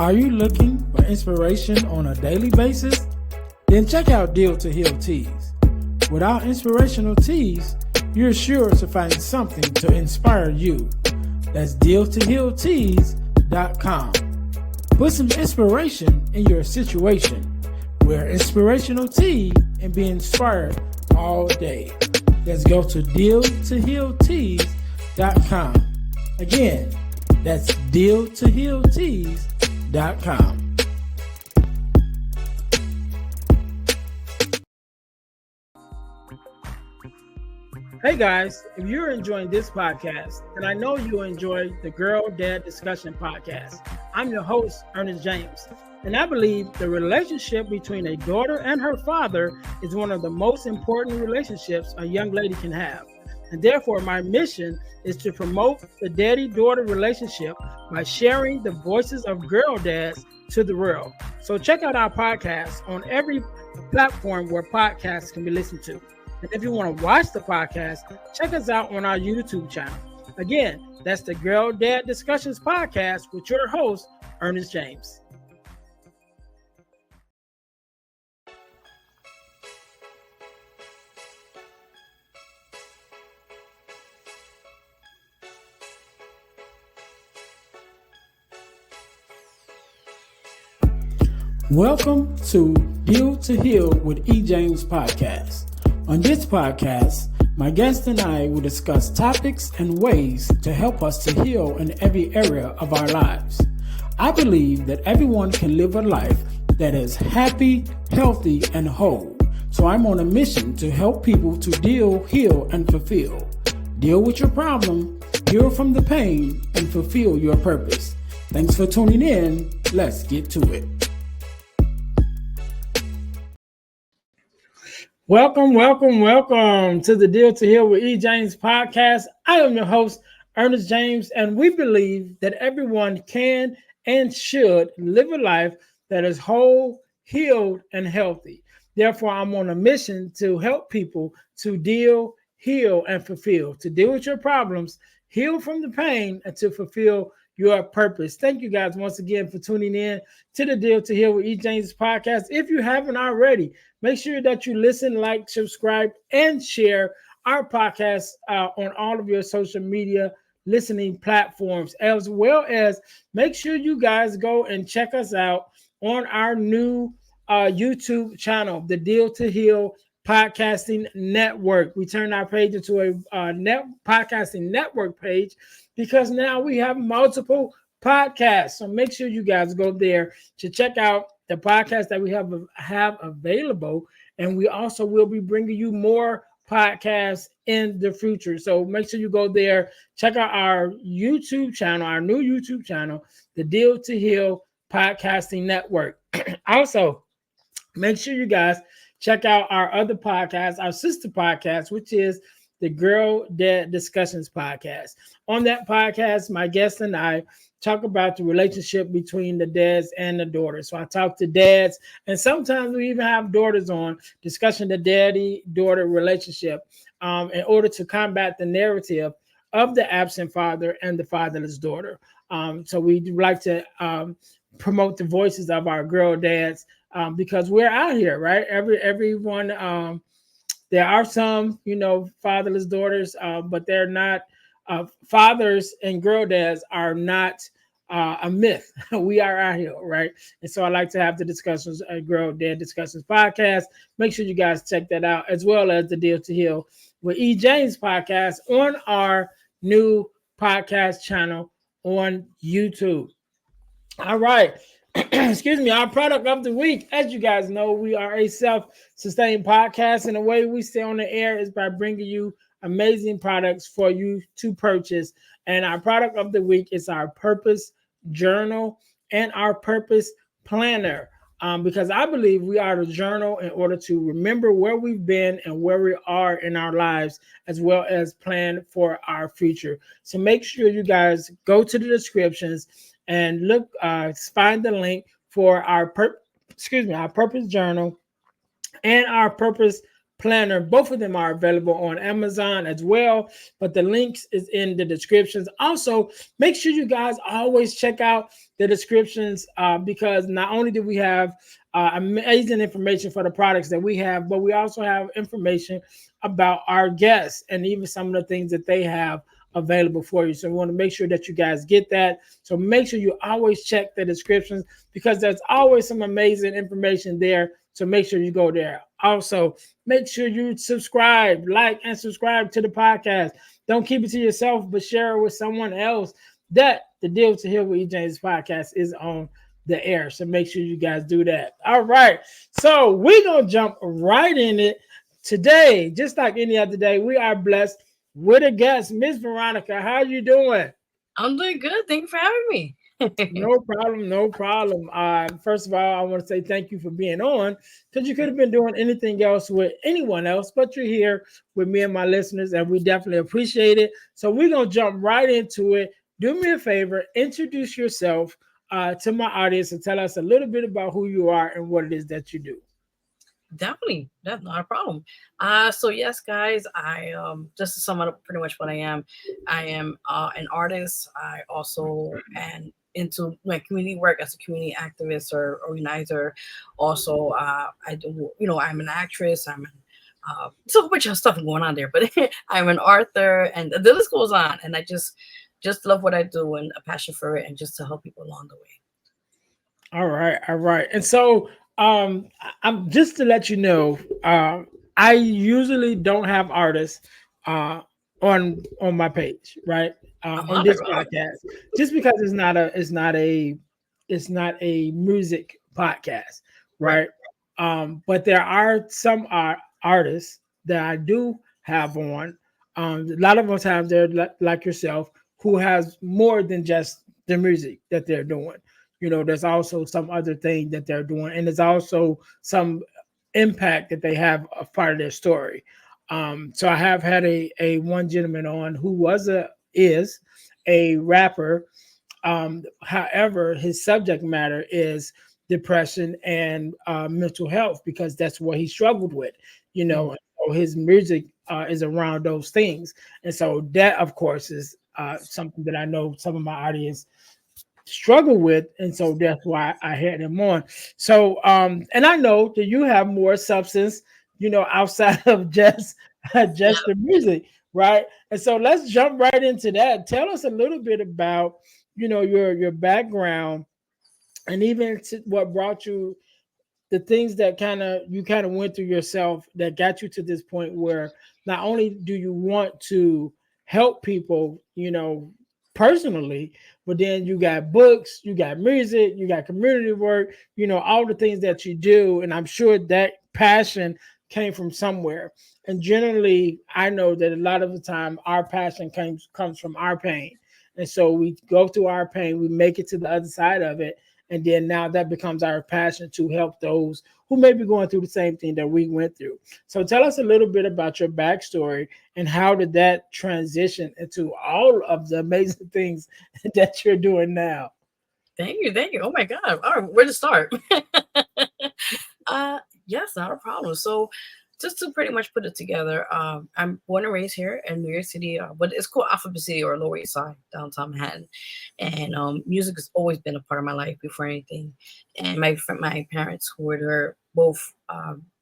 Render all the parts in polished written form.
Are you looking for inspiration on a daily basis? Then check out Deal to Heal Teas. With our inspirational teas, you're sure to find something to inspire you. That's dealtohealteas.com. Put some inspiration in your situation. Wear inspirational tea and be inspired all day. Let's go to dealtohealteas.com. Again, that's dealtohealteas.com. Hey guys, if you're enjoying this podcast, then I know you enjoy the Girl Dad Discussion podcast. I'm your host, Ernest James, and I believe the relationship between a daughter and her father is one of the most important relationships a young lady can have. And therefore, my mission is to promote the daddy-daughter relationship by sharing the voices of girl dads to the world. So check out our podcast on every platform where podcasts can be listened to. And if you want to watch the podcast, check us out on our YouTube channel. Again, that's the Girl Dad Discussions podcast with your host, Ernest James. Welcome to Deal to Heal with E. James podcast. On this podcast, my guest and I will discuss topics and ways to help us to heal in every area of our lives. I believe that everyone can live a life that is happy, healthy, and whole. So I'm on a mission to help people to deal, heal, and fulfill. Deal with your problem, heal from the pain, and fulfill your purpose. Thanks for tuning in. Let's get to it. Welcome to the Deal to Heal with E. James podcast. I am your host, Ernest James, and we believe that everyone can and should live a life that is whole, healed, and healthy. Therefore, I'm on a mission to help people to deal, heal, and fulfill, to deal with your problems, heal from the pain, and to fulfill your purpose. Thank you guys once again for tuning in to the Deal to Heal with E. James podcast. If you haven't already, make sure that you listen, like, subscribe, and share our podcast on all of your social media listening platforms, as well as make sure you guys go and check us out on our new YouTube channel, the Deal to Heal Podcasting Network. We turned our page into a podcasting network page because now we have multiple podcasts. So make sure you guys go there to check out the podcast that we have available. And we also will be bringing you more podcasts in the future. So make sure you go there, check out our YouTube channel, our new YouTube channel, the Deal to Heal Podcasting Network. Also, make sure you guys check out our other podcast, our sister podcast, which is the Girl Dad Discussions podcast. On that podcast, my guest and I talk about the relationship between the dads and the daughters. So I talk to dads, and sometimes we even have daughters on discussing the daddy-daughter relationship in order to combat the narrative of the absent father and the fatherless daughter. So we like to promote the voices of our girl dads because we're out here, right? Everyone. There are some, fatherless daughters, but they're not. Fathers and girl dads are not a myth. We are out here, right? And so I like to have the discussions, Girl Dad Discussions podcast. Make sure you guys check that out, as well as the Deal to Heal with E. James podcast on our new podcast channel on YouTube. All right. Excuse me, our product of the week. As you guys know, we are a self-sustained podcast, and the way we stay on the air is by bringing you amazing products for you to purchase. And our product of the week is our Purpose Journal and our Purpose Planner. Because I believe we are the journal in order to remember where we've been and where we are in our lives, as well as plan for our future. So make sure you guys go to the descriptions and look, find the link for our Purpose Journal and our Purpose planner. Both of them are available on Amazon as well, but the links is in the descriptions. Also, make sure you guys always check out the descriptions because not only do we have amazing information for the products that we have, but we also have information about our guests and even some of the things that they have available for you. So we want to make sure that you guys get that. So make sure you always check the descriptions because there's always some amazing information there. So make sure you go there. Also, make sure you subscribe, like, and subscribe to the podcast. Don't keep it to yourself, but share it with someone else that the Deal to Heal with E. James podcast is on the air. So make sure you guys do that. All right. So we're going to jump right in it. Today, just like any other day, we are blessed with a guest, Miss Veronica. How you doing? I'm doing good. Thank you for having me. No problem, no problem. First of all, I want to say thank you for being on because you could have been doing anything else with anyone else, but you're here with me and my listeners, and we definitely appreciate it. So we're gonna jump right into it. Do me a favor, introduce yourself to my audience and tell us a little bit about who you are and what it is that you do. Definitely, that's not a problem. So yes, guys, I just to sum it up, pretty much what I am an artist. I also am into my community work as a community activist or organizer. Also, I do, I'm an actress. It's a whole bunch of stuff going on there, but I'm an author, and the list goes on. And I just love what I do and a passion for it, and just to help people along the way. All right, all right. And so I'm just to let you know, I usually don't have artists uh on my page, right? I On love it. this podcast. Just because it's not a music podcast, Right. right? But there are some artists that I do have on. A lot of times they're like yourself who has more than just the music that they're doing. There's also some other thing that they're doing, and there's also some impact that they have a part of their story. So I have had a one gentleman on who is a rapper. However, his subject matter is depression and mental health because that's what he struggled with. Mm. So his music is around those things, and so that, of course, is something that I know some of my audience struggle with, and so that's why I had him on. So and I know that you have more substance, outside of just the music, right? And so let's jump right into that. Tell us a little bit about your background and even what brought you, the things that you went through yourself that got you to this point where not only do you want to help people, personally, but then you got books, you got music, you got community work, all the things that you do. And I'm sure that passion came from somewhere. And generally, I know that a lot of the time our passion comes from our pain. And so we go through our pain, we make it to the other side of it, and then now that becomes our passion to help those who may be going through the same thing that we went through. So tell us a little bit about your backstory and how did that transition into all of the amazing things that you're doing now. Thank you, thank you. Oh my God. All right, where to start? uh, yes, not a problem. So, just to pretty much put it together, I'm born and raised here in New York City, but it's called Alphabet City or Lower East Side, downtown Manhattan. And music has always been a part of my life before anything. And my parents, who were both,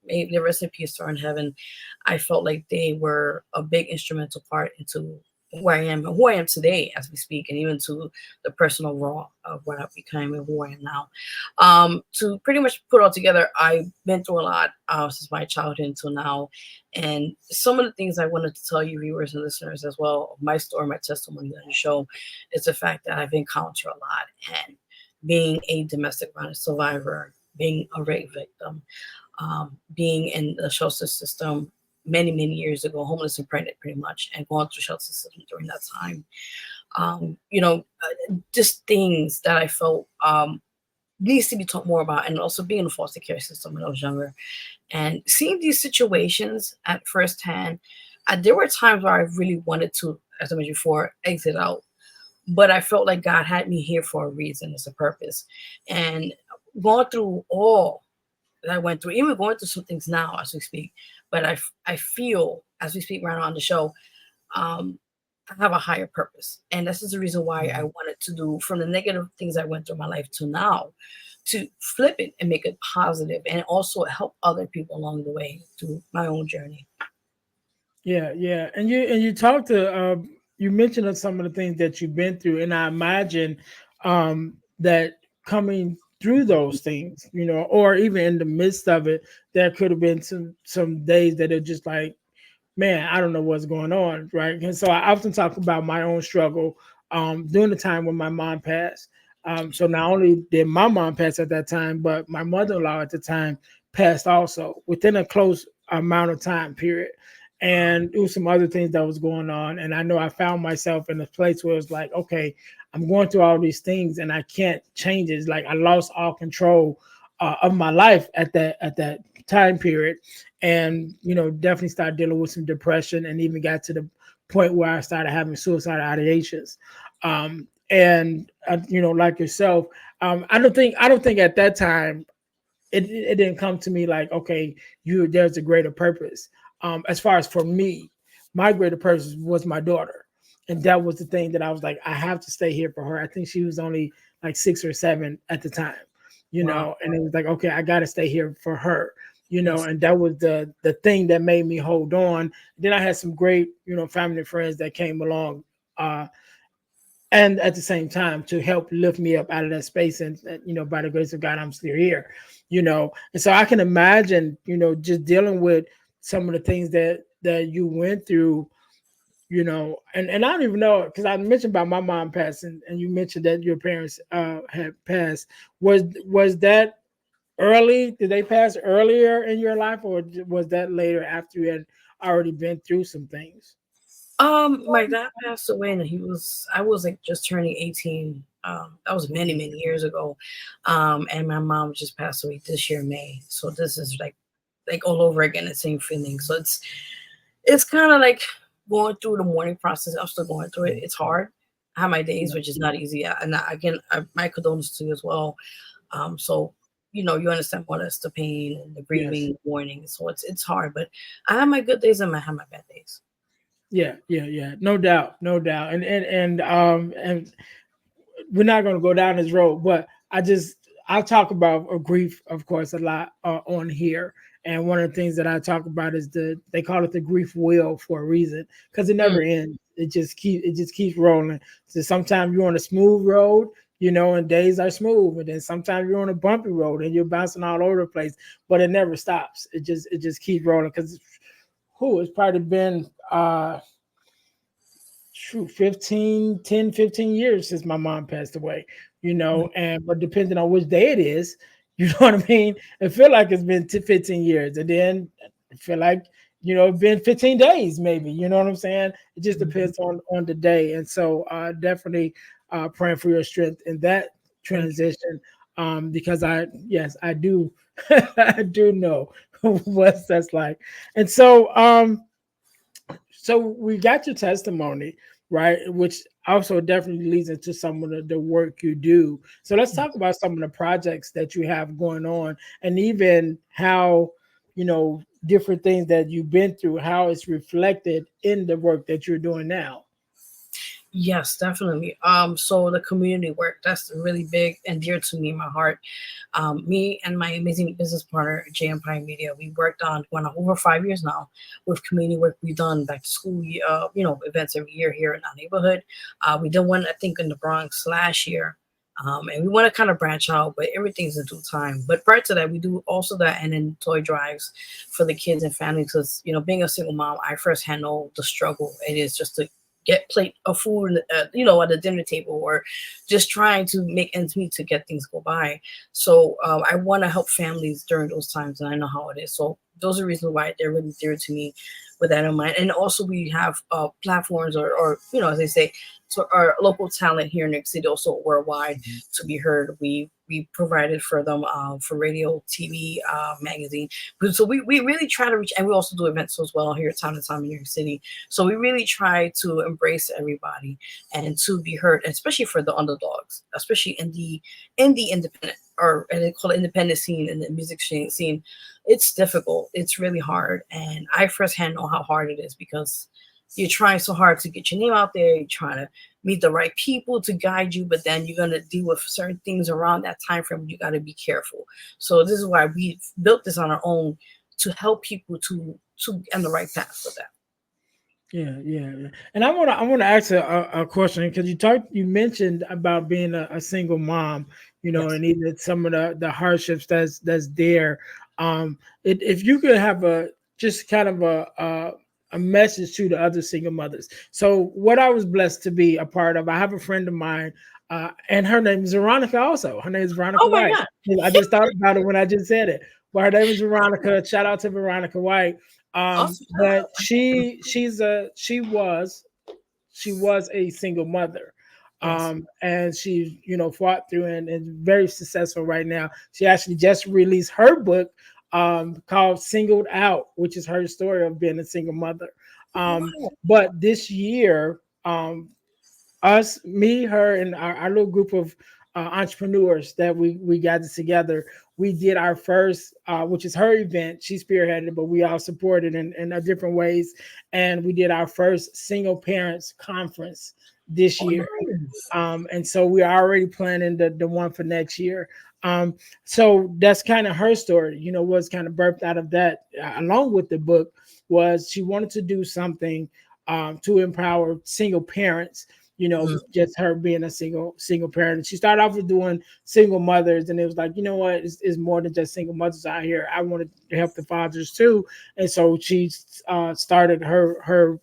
may they rest in peace or in heaven, I felt like they were a big instrumental part into who I am and who I am today as we speak, and even to the personal raw of what I've become and who I am now. To pretty much put all together, I've been through a lot since my childhood until now. And some of the things I wanted to tell you, viewers and listeners, as well, my story, my testimony on the show, is the fact that I've encountered a lot. And being a domestic violence survivor, being a rape victim, being in the shelter system many years ago, homeless and pregnant pretty much, and going through shelter system during that time. Just things that I felt needs to be taught more about, and also being in the foster care system when I was younger, and seeing these situations at first hand. There were times where I really wanted to, as I mentioned before, exit out, but I felt like God had me here for a reason, as a purpose, and going through all that I went through, even going through some things now as we speak, but I feel as we speak right now on the show, um, I have a higher purpose. And this is the reason why I Mhm. wanted to do from the negative things I went through in my life to now to flip it and make it positive and also help other people along the way through my own journey. Yeah, yeah, and you talked to you mentioned some of the things that you've been through, and I imagine that coming through those things, or even in the midst of it, there could have been some days that are just like, man, I don't know what's going on, right? And so I often talk about my own struggle during the time when my mom passed. So not only did my mom pass at that time, but my mother-in-law at the time passed also within a close amount of time period. And there was some other things that was going on. And I know I found myself in a place where it's like, okay, I'm going through all these things and I can't change it. It's like I lost all control of my life at that time period, and definitely started dealing with some depression, and even got to the point where I started having suicide ideations. And like yourself, I don't think at that time it didn't come to me like, okay, there's a greater purpose. As far as for me, my greater purpose was my daughter, and that was the thing that I was like, I have to stay here for her. I think she was only like 6 or 7 at the time, Wow. and it was like, okay, I got to stay here for her. Yes. And that was the thing that made me hold on. Then I had some great, family and friends that came along, uh, and at the same time to help lift me up out of that space. And by the grace of God, I'm still here. And so I can imagine, just dealing with some of the things that you went through. And I don't even know, because I mentioned about my mom passing, and you mentioned that your parents had passed. Was that early? Did they pass earlier in your life, or was that later after you had already been through some things? My dad passed away, and I was like just turning 18. That was many, Mhm. many years ago. And my mom just passed away this year, May. So this is like all over again, the same feeling. So it's kind of like going through the mourning process. I'm still going through it. It's hard. I have my days, Yeah. which is not easy. And again, my condolences to you as well. So you understand what is the pain and the Yes. grieving, mourning. So it's hard, but I have my good days and I have my bad days. Yeah, yeah, yeah. No doubt, no doubt. And we're not going to go down this road, but I talk about grief, of course, a lot on here. And one of the things that I talk about is they call it the grief wheel for a reason, because it Mm, never ends. It just keeps rolling. So sometimes you're on a smooth road, and days are smooth, and then sometimes you're on a bumpy road and you're bouncing all over the place, but it never stops. It just keeps rolling, because it's probably been 15 years since my mom passed away, mm, and but depending on which day it is, what I mean? It feel like it's been 15 years, and then it feel like, it's been 15 days maybe, you know what I'm saying? It just mhm. depends on the day. And so definitely praying for your strength in that Thank you. transition, because yes, I do. I do know what that's like. And so we got your testimony, right? Which also definitely leads into some of the work you do. So let's talk about some of the projects that you have going on, and even how, different things that you've been through, how it's reflected in the work that you're doing now. Yes, definitely. So the community work, that's really big and dear to me in my heart. Me and my amazing business partner, J.M. Media, we worked on going on over 5 years now with community work. We've done back to school, events every year here in our neighborhood. We did one, I think, in the Bronx last year. And we want to kind of branch out, but everything's in due time. But prior to that, we do also that and then toy drives for the kids and families. Because, being a single mom, I firsthand know the struggle it is just to get plate of food, at the dinner table, or just trying to make ends meet to get things go by. So I want to help families during those times, and I know how it is. So those are reasons why they're really dear to me with that in mind. And also we have platforms or as they say, to our local talent here in New York City, also worldwide, Mhm. to be heard. We provided for them for radio, TV, magazine. So we really try to reach, and we also do events as well here time to time in New York City. So we really try to embrace everybody and to be heard, especially for the underdogs, especially in the independent, or and they call it independent scene, and the music scene. It's difficult. It's really hard, and I firsthand know how hard it is, because you're trying so hard to get your name out there. You're trying to meet the right people to guide you, but then you're gonna deal with certain things around that time frame. You got to be careful. So this is why we built this on our own, to help people to get on the right path for that. Yeah, yeah, yeah. And I want to ask a question, because you mentioned about being a single mom, Yes. and even some of the hardships that's there. If you could have a just kind of a message to the other single mothers. So what I was blessed to be a part of, I have a friend of mine, and her name is Veronica. Also, her name is Veronica Oh my White. God. I just thought about it when I just said it. But her name is Veronica. Shout out to Veronica White. Awesome. But she was a single mother. Yes. And she, fought through and very successful right now. She actually just released her book called Singled Out, which is her story of being a single mother. Wow. But this year, us, me, her, and our little group of entrepreneurs that we gathered together. We did our first, which is her event. She spearheaded it, but we all supported in different ways. And we did our first single parents conference this Oh, year. nice. And so we're already planning the one for next year. So that's kind of her story, was kind of birthed out of that, along with the book, was she wanted to do something to empower single parents, Mm. just her being a single parent. And she started off with doing single mothers, and it was like, you know what, it's more than just single mothers out here. I wanted to help the fathers too. And so she started her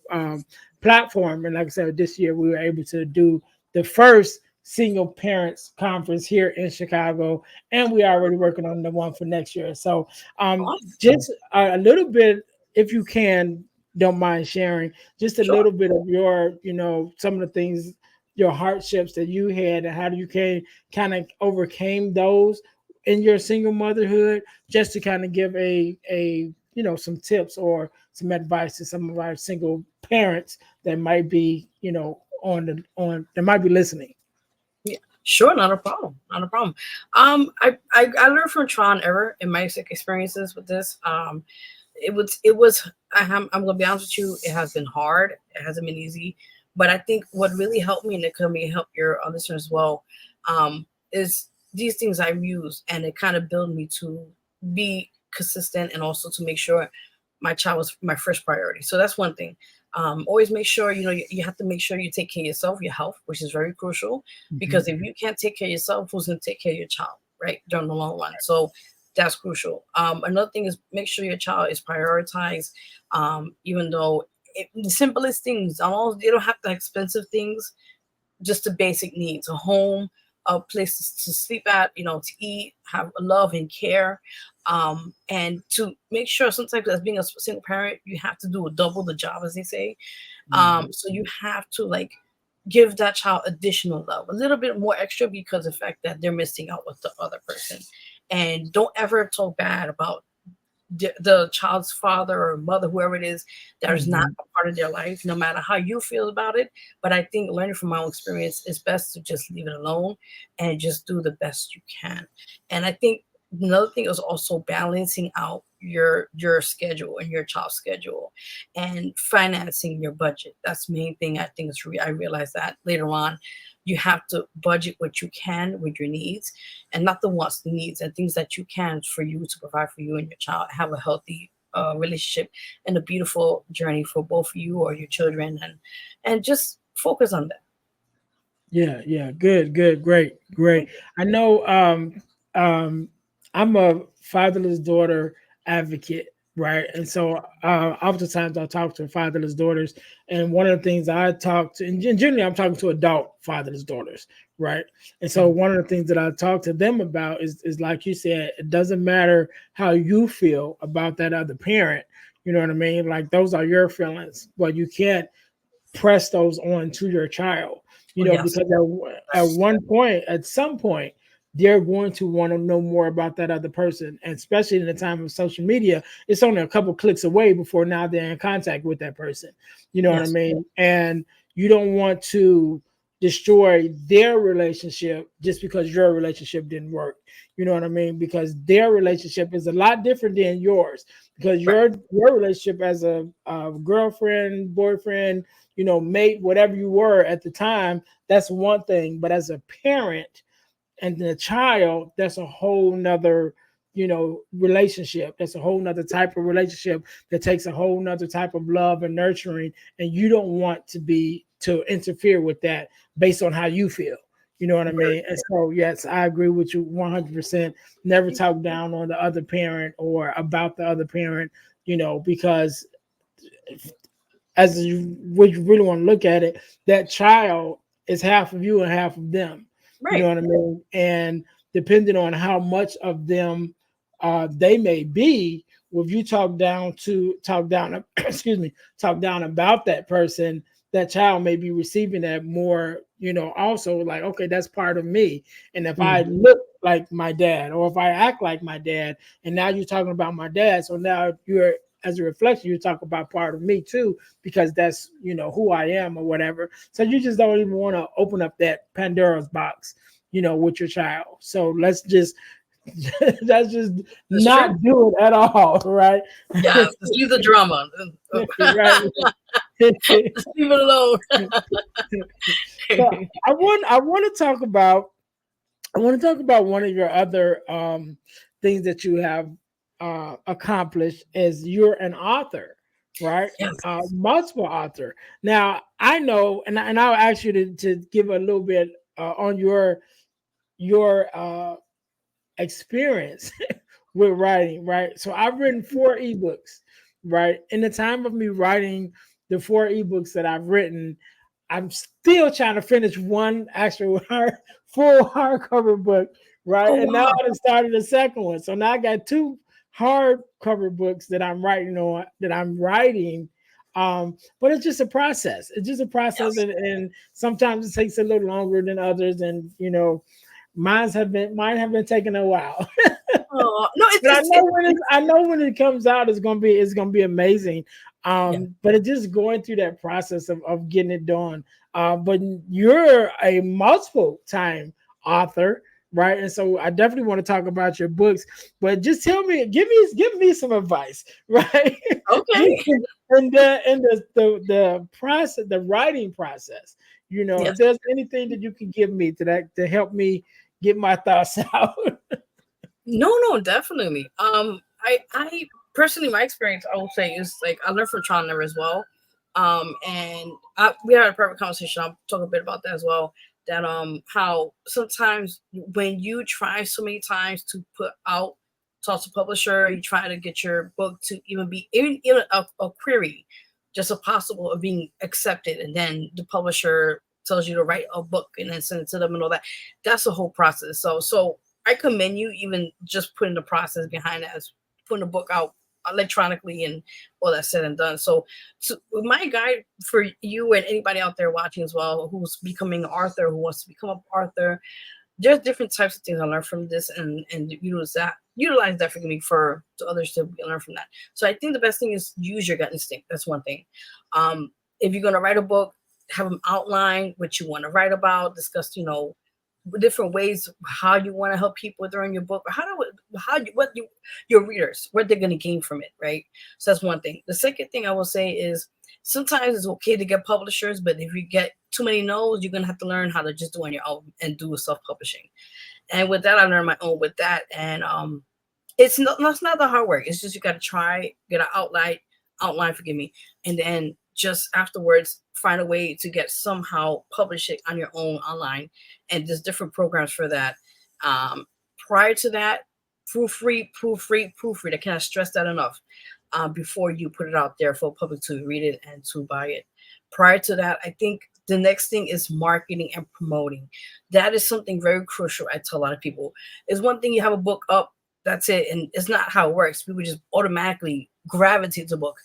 platform. And like I said, this year we were able to do the first single parents conference here in Chicago, and we are already working on the one for next year. So Awesome. just a little bit, if you can, don't mind sharing just a Sure. little bit of your, some of the things, your hardships that you had, and how you kind of overcame those in your single motherhood, just to kind of give some tips or some advice to some of our single parents that might be, on that might be listening. Yeah, sure, not a problem, not a problem. I learned from trial and error in my experiences with this. It was. I'm gonna be honest with you. It has been hard. It hasn't been easy, but I think what really helped me, and it could maybe help your listeners as well, is these things I use, and it kind of built me to be consistent, and also to make sure my child was my first priority. So that's one thing. Always make sure, you have to make sure you take care of yourself, your health, which is very crucial, because Mhm. if you can't take care of yourself, who's going to take care of your child, right, during the long run? So that's crucial. Another thing is, make sure your child is prioritized, even though the simplest things, almost, you don't have the expensive things, just the basic needs: a home, a place to sleep at, to eat, have love and care, and to make sure, sometimes as being a single parent, you have to do a double the job, as they say. Mhm. So you have to, like, give that child additional love, a little bit more extra, because of the fact that they're missing out with the other person. And don't ever talk bad about the child's father or mother, whoever it is, that is not Mhm. a part of their life, no matter how you feel about it. But I think, learning from my own experience, it's best to just leave it alone and just do the best you can. And I think another thing is also balancing out your schedule and your child's schedule, and financing your budget. That's the main thing. I think I realized that later on, you have to budget what you can with your needs, and not the wants, the needs, and things that you can, for you to provide for you and your child, have a healthy relationship, and a beautiful journey for both you or your children, and just focus on that. Yeah, yeah, good, good, great, great. I know um I'm a fatherless daughter advocate, right? And so oftentimes I talk to fatherless daughters, and one of the things I talk to, and generally I'm talking to adult fatherless daughters, right? And so Mhm. one of the things that I talk to them about is like you said, it doesn't matter how you feel about that other parent, you know what I mean? Like those are your feelings, but you can't press those on to your child, Oh, yes. because at one point, at some point, they're going to want to know more about that other person. And especially in the time of social media, it's only a couple clicks away before now they're in contact with that person. You know what I Yes. mean? And you don't want to destroy their relationship just because your relationship didn't work. You know what I mean? Because their relationship is a lot different than yours. Because Right. your relationship as a girlfriend, boyfriend, mate, whatever you were at the time, that's one thing. But as a parent and the child, that's a whole nother relationship. That's a whole nother type of relationship that takes a whole nother type of love and nurturing, and you don't want to interfere with that based on how you feel. You know what I Very mean? And so yes, I agree with you 100%. Never talk down on the other parent or about the other parent, because as what you really want to look at it, that child is half of you and half of them. You know right. what I mean? And depending on how much of them they may be, if you talk down, excuse me, talk down about that person, that child may be receiving that more. Also like, okay, that's part of me. And if I Mhm. look like my dad, or if I act like my dad, and now you're talking about my dad, so now you're as a reflection, you talk about part of me too, because that's who I am or whatever. So you just don't even want to open up that Pandora's box, with your child. So let's just That's true. not do it at all, right? Yes. Just leave the drama. Right. Just leave it alone. So I want to talk about one of your other things that you have accomplished is you're an author, right? Yes. Multiple author. Now I know, and I'll ask you to give a little bit on your experience with writing, right? So I've written 4 ebooks, right? In the time of me writing the 4 ebooks that I've written, I'm still trying to finish one actual full hardcover book, right? Oh And now wow. I just started a second one. So now I got 2 hardcover books that I'm writing on, that I'm writing. But it's just a process. It's just a process, Yes. and sometimes it takes a little longer than others. And mine have been taking a while. Oh no, But I know when it comes out, it's gonna be amazing. yeah. But it's just going through that process of getting it done. But you're a multiple time author, right? And so I definitely want to talk about your books. But just tell me, give me some advice, right? Okay. And the process, the writing process. If Yes. there's anything that you can give me to help me get my thoughts out. No, no, definitely. I personally, my experience, I will say, is like I learned from trial and error as well. And we had a private conversation. I'll talk a bit about that as well. That how sometimes when you try so many times to put out, talk to publisher, you try to get your book to even be even a query, just a possible of being accepted, and then the publisher tells you to write a book and then send it to them and all that. That's a whole process. So I commend you even just putting the process behind that, as putting a book out electronically and all that said and done. So my guide for you and anybody out there watching as well who's becoming an author, who wants to become an author, there's different types of things I learned from this, and utilize that for me for to others to learn from that. So I think the best thing is use your gut instinct. That's one thing. If you're gonna write a book, have them outline what you want to write about, discuss different ways how you want to help people during your book, or your readers, what they're going to gain from it, right? So that's one thing. The second thing I will say is sometimes it's okay to get publishers, but if you get too many no's, you're going to have to learn how to just do on your own and do self-publishing. And with that, I learned my own with that. And it's not the hard work. It's just you got to try, get an outline, forgive me, and then just afterwards find a way to get somehow publish it on your own online. And there's different programs for that. Um, Prior to that, proofread. I cannot stress that enough. Before you put it out there for public to read it and to buy it. Prior to that, I think the next thing is marketing and promoting. That is something very crucial. I tell a lot of people. It's one thing you have a book up, that's it, and it's not how it works. People just automatically gravitate to the book.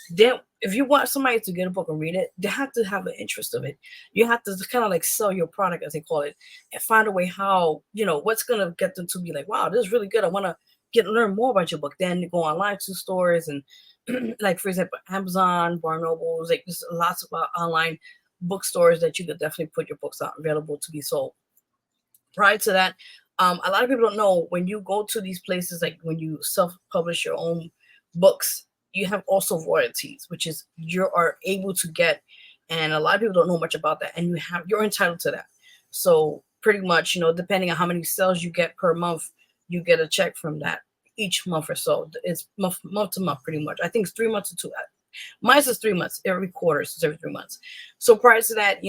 then if you want somebody to get a book and read it, they have to have an interest of it. You have to kind of like sell your product, as they call it, and find a way how, what's gonna get them to be like, wow, this is really good. I want to get learn more about your book. Then you go online to stores and like for example, Amazon, Barnes Nobles, like there's lots of online bookstores that you could definitely put your books out available to be sold. Prior to that, a lot of people don't know when you go to these places, like when you self-publish your own books, you have also royalties, which is you are able to get, and a lot of people don't know much about that, and you're entitled to that. So pretty much, depending on how many sales you get per month, you get a check from that each month or so. It's month to month, pretty much. I think it's 3 months or two. Mine is 3 months. Every quarter, so it's every 3 months. So prior to that,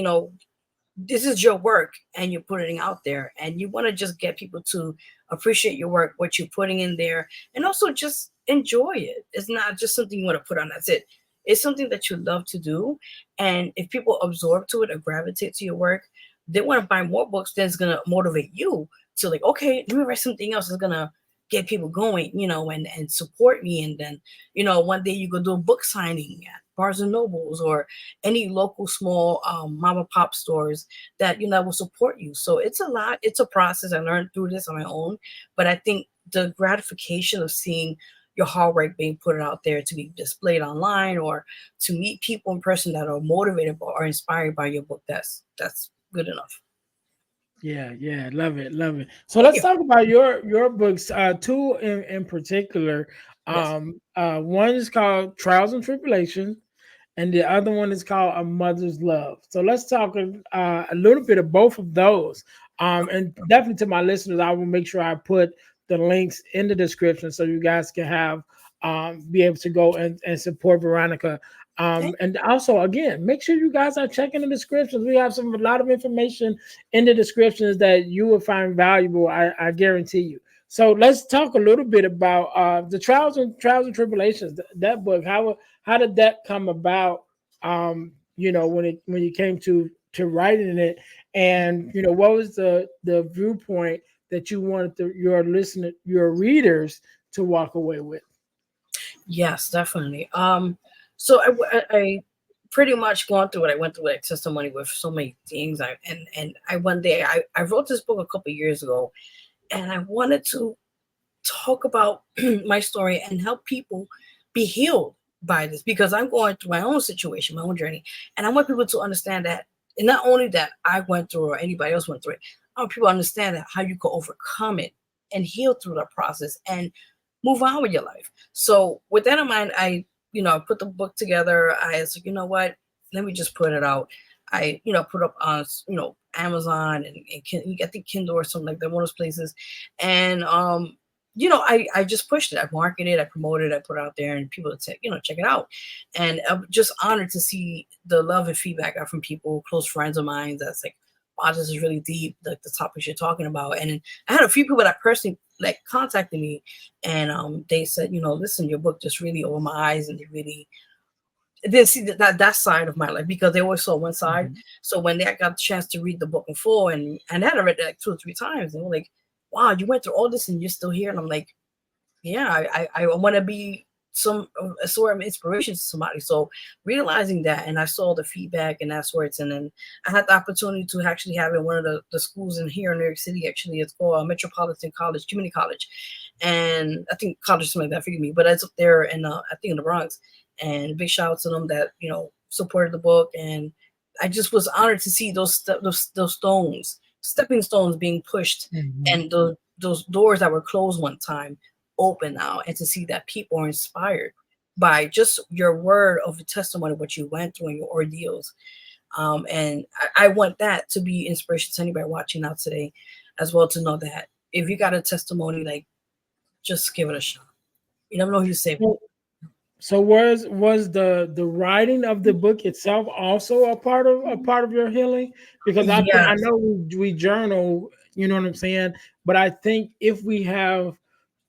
this is your work and you're putting it out there, and you want to just get people to appreciate your work, what you're putting in there, and also just enjoy it. It's not just something you want to put on, that's it. It's something that you love to do, and if people absorb to it or gravitate to your work, they want to buy more books. Then it's going to motivate you to like, okay, let me write something else that's going to get people going, and support me. And then, one day you go do a book signing at Barnes and Nobles or any local small mom and pop stores that, will support you. So it's a lot. It's a process. I learned through this on my own, but I think the gratification of seeing your hard work being put out there to be displayed online or to meet people in person that are motivated or inspired by your book, that's good enough. Yeah, love it, love it. So Thank let's you. talk about your books, two in particular. Yes. One is called Trials and Tribulations, and the other one is called A Mother's Love. So let's talk a little bit of both of those. And definitely to my listeners, I will make sure I put the links in the description so you guys can have be able to go and support Veronica. Thank And also, again, make sure you guys are checking the descriptions. We have a lot of information in the descriptions that you will find valuable. I guarantee you. So let's talk a little bit about the trials and tribulations. That book, how did that come about? When you came to writing it, and what was the viewpoint that you wanted your readers to walk away with? Yes, definitely. So I pretty much gone through what I went through, like testimony with so many things. I one day I wrote this book a couple years ago, and I wanted to talk about my story and help people be healed by this because I'm going through my own situation, my own journey, and I want people to understand that, and not only that I went through or anybody else went through it. I want people to understand that how you can overcome it and heal through that process and move on with your life. So with that in mind, I put the book together. I was like, you know what? Let me just put it out. I put up on Amazon and I think Kindle or something like that, one of those places, and I just pushed it. I marketed it, I promoted it, I put it out there, and people would say, check it out. And I'm just honored to see the love and feedback I got from people, close friends of mine. That's like, wow, this is really deep, like the topics you're talking about. And I had a few people that personally like contacted me, and they said, listen, your book just really opened my eyes, and they really didn't see that side of my life because they always saw one side. Mhm. So when they got the chance to read the book in full, and I had read it like 2 or 3 times, and they were like, wow, you went through all this and you're still here. And I'm like, yeah, I want to be some a sort of inspiration to somebody. So realizing that, and I saw the feedback and that sorts, and then I had the opportunity to actually have it in one of the schools in here in New York City. Actually, it's called Metropolitan College, Community College, and I think college something like that. Forgive me, but it's up there in I think in the Bronx. And big shout out to them that supported the book, and I just was honored to see those stones, stepping stones being pushed, Mhm. and those doors that were closed one time open now, and to see that people are inspired by just your word of testimony, what you went through and your ordeals. And I want that to be inspiration to anybody watching out today as well, to know that if you got a testimony, like, just give it a shot. You never know who you save. So was the writing of the book itself also a part of your healing? Because I Yes. know we journal, you know what I'm saying, but I think if we have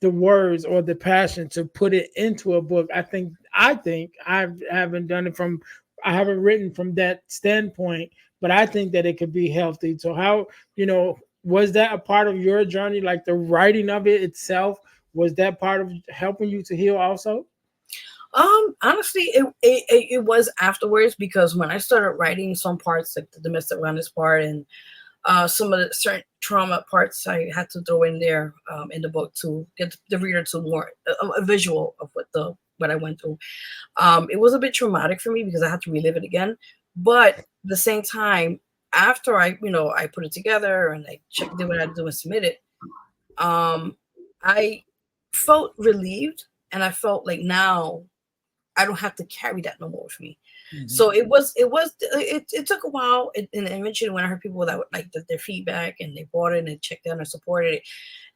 the words or the passion to put it into a book, I think haven't done it from I haven't written from that standpoint, but I think that it could be healthy. So how, was that a part of your journey, like the writing of it itself? Was that part of helping you to heal also? Honestly, it was afterwards because when I started writing some parts, like the domestic violence part and some of the certain trauma parts, I had to throw in there in the book to get the reader to more a visual of what I went through. It was a bit traumatic for me because I had to relive it again. But at the same time, after I put it together and I did what I had to do and submit it, um, I felt relieved and I felt like now I don't have to carry that no more with me. Mhm. So it took a while, and eventually when I heard people that would like their feedback and they bought it and they checked out and supported it,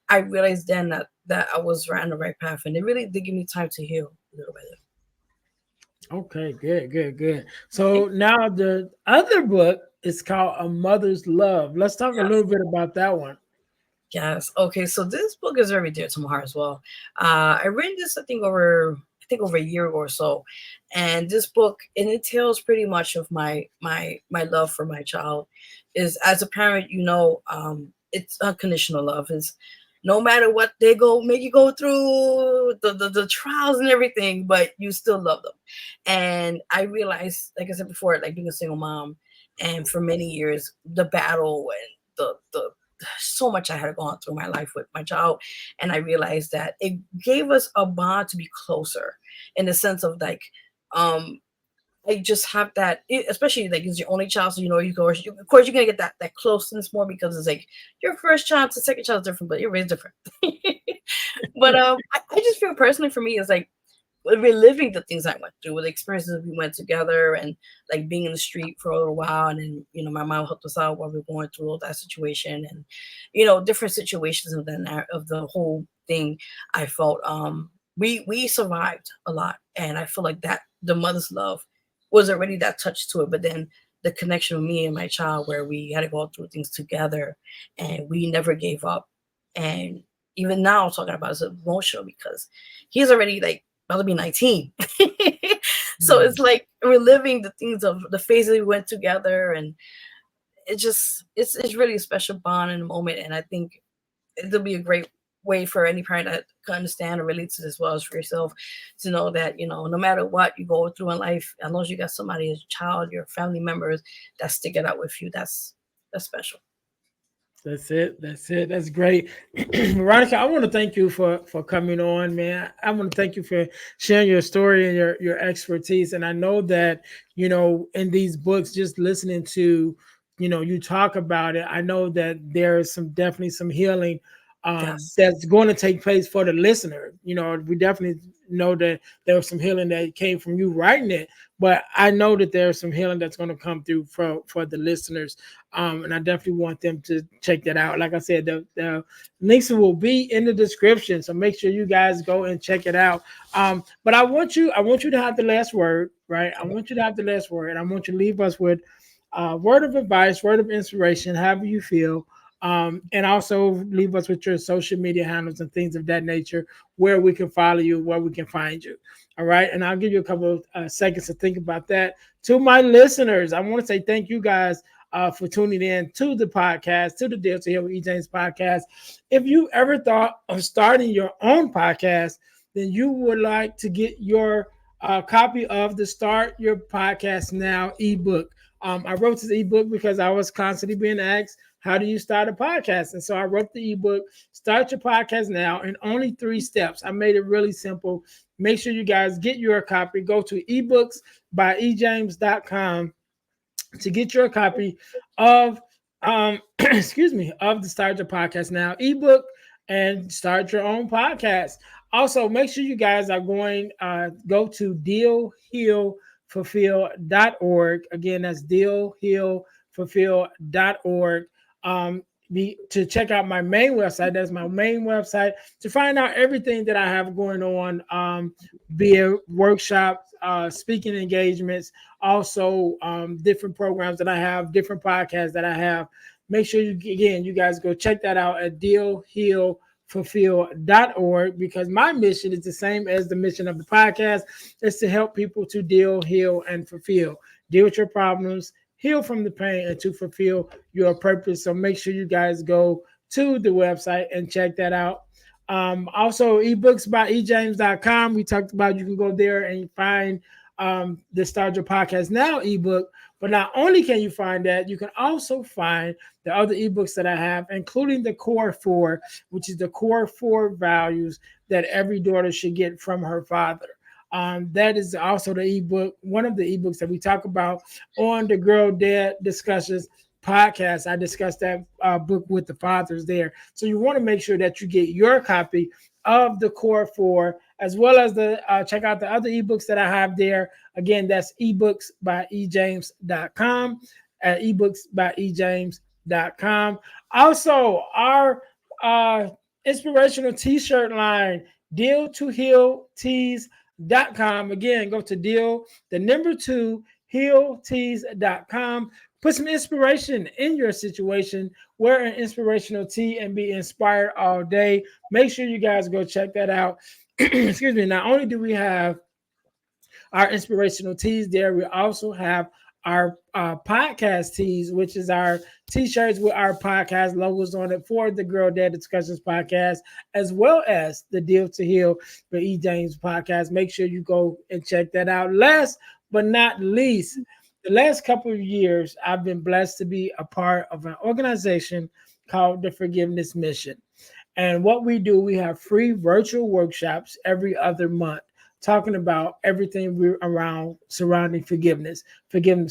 I realized then that I was right on the right path, and it really did give me time to heal little by little. Okay, good, good, good. So now the other book is called A Mother's Love. Let's talk a little Yes. bit about that one. Yes. Okay. So this book is very dear to my heart as well. I read this I think over a year ago or so, and this book and it tells pretty much of my love for my child. Is as a parent, it's unconditional love. Is no matter what they make you go through the trials and everything, but you still love them. And I realized, like I said before, like being a single mom, and for many years, the battle and the so much I had gone through my life with my child, and I realized that it gave us a bond to be closer in the sense of like, um, I just have that, especially like it's your only child, so of course you're gonna get that closeness more because it's like your first child to second child is different, but you're raised different. But I just feel personally for me is like reliving the things I went through, with the experiences we went together, and like being in the street for a little while, and then my mom helped us out while we were going through all that situation, and different situations of the whole thing. I felt we survived a lot, and I feel like that the mother's love was already that touch to it, but then the connection with me and my child, where we had to go through things together, and we never gave up, and even now talking about it is emotional because he's already like about to be 19. So Mhm. it's like reliving the things of the phases we went together, and it's really a special bond in the moment, and I think it'll be a great way for any parent that can understand and relate to this as well as for yourself, to know that no matter what you go through in life, as long as you got somebody as a child, your family members that stick it out with you, that's special. That's it. That's it. That's great. Veronica, I want to thank you for coming on, man. I want to thank you for sharing your story and your expertise. And I know that, in these books, just listening to, you talk about it, I know that there is definitely some healing Yes. that's going to take place for the listener. We definitely know that there was some healing that came from you writing it, but I know that there's some healing that's going to come through for the listeners, and I definitely want them to check that out. Like I said, the links will be in the description, so make sure you guys go and check it out. But I want you to have the last word, right? I Okay. want you to have the last word. I want you to leave us with word of advice, word of inspiration, however you feel. And also leave us with your social media handles and things of that nature, where we can follow you, where we can find you. All right. And I'll give you a couple of seconds to think about that. To my listeners, I want to say thank you guys for tuning in to the podcast, to the Deal to Heal with E. James podcast. If you ever thought of starting your own podcast, then you would like to get your copy of the Start Your Podcast Now ebook. I wrote this ebook because I was constantly being asked, how do you start a podcast? And so I wrote the ebook, Start Your Podcast Now, in only 3 steps. I made it really simple. Make sure you guys get your copy. Go to ebooksbyejames.com to get your copy of excuse me, of the Start Your Podcast Now ebook and start your own podcast. Also, make sure you guys are going go to dealhealfulfill.org. Again, that's dealhealfulfill.org. To check out my main website. That's my main website to find out everything that I have going on, be it workshops, speaking engagements, also different programs that I have, different podcasts that I have. Make sure you guys go check that out at dealhealfulfill.org, because my mission is the same as the mission of the podcast. It's to help people to deal, heal, and fulfill. Deal with your problems, heal from the pain, and to fulfill your purpose. So make sure you guys go to the website and check that out. Also, ebooks by ejames.com. We talked about you can go there and find the Start Your Podcast Now ebook. But not only can you find that, you can also find the other ebooks that I have, including the Core 4, which is the core 4 values that every daughter should get from her father. That is also the ebook, one of the ebooks that we talk about on the Girl Dad Discussions podcast. I discussed that book with the fathers there. So you want to make sure that you get your copy of the Core 4, as well as the check out the other ebooks that I have there. Again, that's ebooks by ejames.com at ebooks by ejames.com. Also, our inspirational t-shirt line, deal2healtees.com. Again, go to healtees.com. Put some inspiration in your situation. Wear an inspirational tee and be inspired all day. Make sure you guys go check that out. Excuse me. Not only do we have our inspirational tees there, we also have our podcast tees, which is our t-shirts with our podcast logos on it for the Girl Dad Discussions podcast, as well as the Deal to Heal by E. James podcast. Make sure you go and check that out. Last but not least, the last couple of years, I've been blessed to be a part of an organization called the Forgiveness Mission. And what we do, we have free virtual workshops every other month, talking about everything around surrounding forgiveness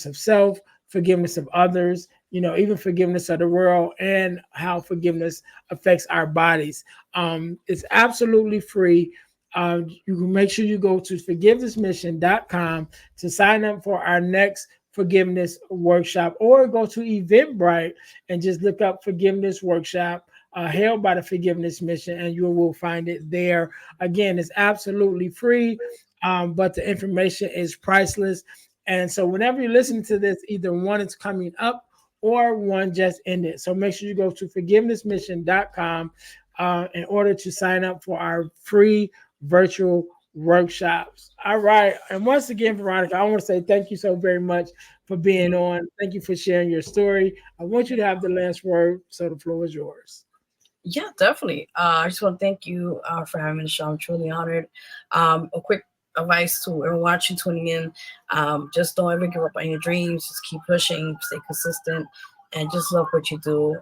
of self, forgiveness of others, even forgiveness of the world, and how forgiveness affects our bodies. It's absolutely free. You can make sure you go to forgivenessmission.com to sign up for our next forgiveness workshop, or go to Eventbrite and just look up forgiveness workshop held by the Forgiveness Mission, and you will find it there. Again, it's absolutely free, but the information is priceless. And so whenever you listen to this, either one is coming up or one just ended. So make sure you go to forgivenessmission.com in order to sign up for our free virtual workshops. All right. And once again, Veronica, I want to say thank you so very much for being on. Thank you for sharing your story. I want you to have the last word, so the floor is yours. Yeah, definitely. I just want to thank you for having me on the show. I'm truly honored. A quick advice to everyone watching, tuning in. Just don't ever give up on your dreams. Just keep pushing, stay consistent, and just love what you do.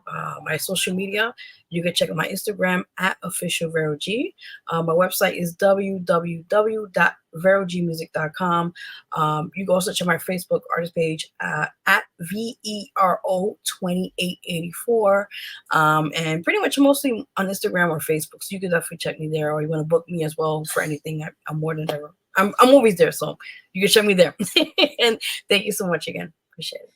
My social media, you can check out my Instagram at officialverog. My website is www.verogmusic.com. You can also check my Facebook artist page at VERO2884. And pretty much mostly on Instagram or Facebook. So you can definitely check me there, or you want to book me as well for anything. I'm more than ever. I'm always there, so you can check me there. And thank you so much again. Appreciate it.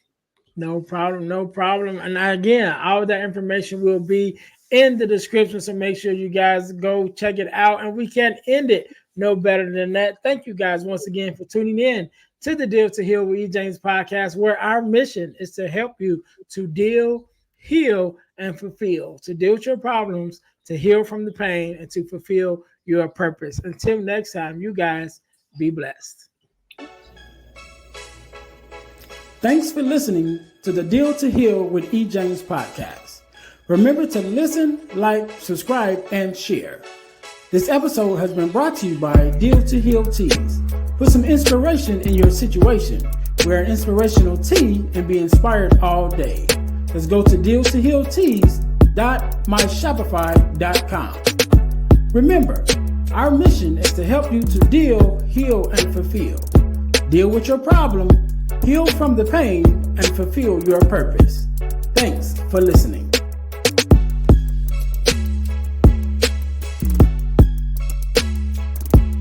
No problem. And again, all of that information will be in the description, so make sure you guys go check it out. And we can't end it no better than that. Thank you guys once again for tuning in to the Deal to Heal with E. James podcast, where our mission is to help you to deal, heal, and fulfill, to deal with your problems, to heal from the pain, and to fulfill your purpose. Until next time, you guys be blessed. Thanks for listening to the Deal to Heal with E. James podcast. Remember to listen, like, subscribe, and share. This episode has been brought to you by Deal to Heal Tees. Put some inspiration in your situation. Wear an inspirational tee and be inspired all day. Let's go to deal2healtees.myshopify.com. Remember, our mission is to help you to deal, heal, and fulfill. Deal with your problem, heal from the pain, and fulfill your purpose. Thanks for listening.